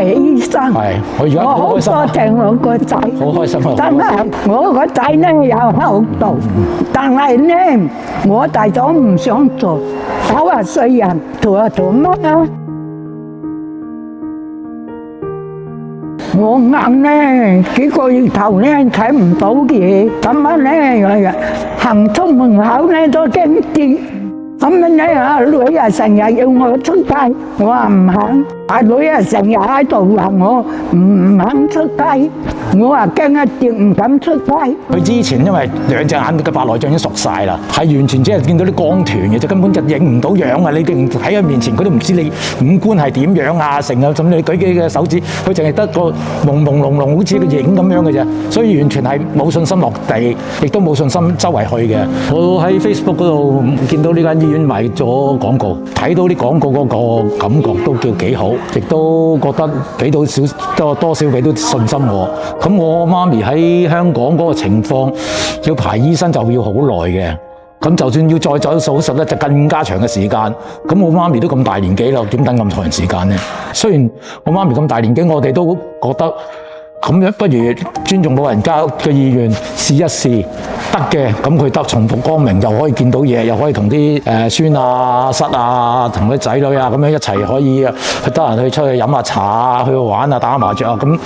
嘅醫生。係，我而家我好好開心啊！多謝我個仔。好開心啊！真係我個仔咧有後道，但係咧我大咗唔想做，90歲人做乜啊？我眼咧幾個月頭咧睇唔到嘢，咁樣咧行出門口咧都驚跌。咁樣咧阿女啊成日要我出街，我話唔肯。阿女啊成日喺度話我唔肯出街，我話驚一跌唔敢出街。佢之前因為兩隻眼嘅白內障已經熟晒啦，係完全只係見到啲光團嘅啫，根本就影唔到樣啊！你哋喺佢面前，佢都唔知你五官係點樣啊，成啊，咁你舉幾個手指，佢淨係得個朦朦朧朧，好似個影咁樣嘅啫，所以完全係冇信心落地，亦都冇信心周圍去嘅。我喺 Facebook 嗰度見到呢間醫院賣咗廣告，睇到啲廣告嗰個感覺都叫幾好，亦都覺得俾到多少俾到信心我。咁我媽咪喺香港嗰個情況，要排醫生就要好耐嘅。咁就算要再走手術咧，就更加長嘅時間。咁我媽咪都咁大年紀啦，點等咁長時間呢？雖然我媽咪咁大年紀，我哋都覺得咁樣不如尊重老人家嘅意願，試一試得嘅，咁佢得重復光明，又可以見到嘢，又可以同啲孫啊、侄啊、同佢仔女啊咁樣一齊可以去得閒去出去飲下茶啊，去玩啊、打下麻雀啊，咁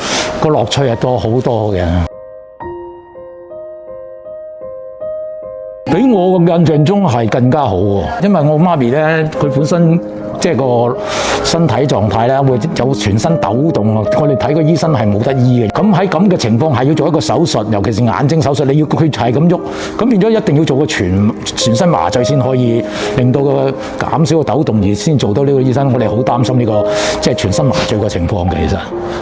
個樂趣係多好多嘅。比我嘅印象中係更加好喎，因為我媽咪咧，佢本身即係個身體狀態咧，會有全身抖動啊！我哋睇個醫生係冇得醫嘅。咁喺咁嘅情況下要做一個手術，尤其是眼睛手術，你要佢係咁喐，咁變咗一定要做個全身麻醉先可以令到個減少個抖動，而先做到呢個醫生。我哋好擔心呢個即係全身麻醉嘅情況嘅，其實。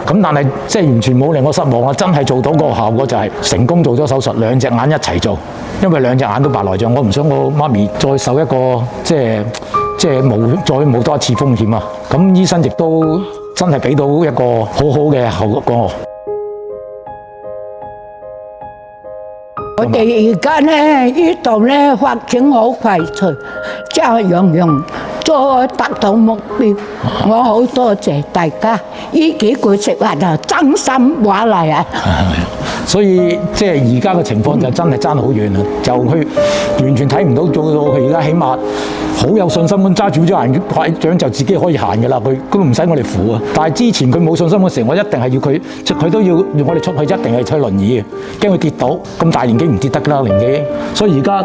咁但係即係完全冇令我失望啊！真係做到個效果就係成功做咗手術，兩隻眼一齊做，因為兩隻眼都白內障，我唔想我媽咪再受一個即係再冇多一次風險啊！咁醫生亦都真係俾到一個好好嘅後果。我哋而家咧呢度咧發展好快脆，即係樣樣都達到目標。我好多謝大家，呢幾句説話就真心話嚟啊！所以即係而家嘅情況就真係爭好遠啦，就佢完全睇唔到做到佢而家起碼好有信心咁揸住咗人拐杖就自己可以行嘅啦，佢都唔使我哋扶啊！但係之前佢冇信心嘅時候，我一定係要佢，佢都要我哋出去，一定係推輪椅嘅，驚佢跌倒。咁大年紀唔跌得啦，年紀。所以而家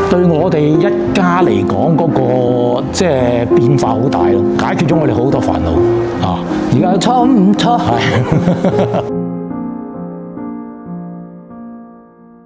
對我哋一家嚟講，嗰個即係變化好大咯，解決咗我哋好多煩惱啊！而家錯唔錯？係。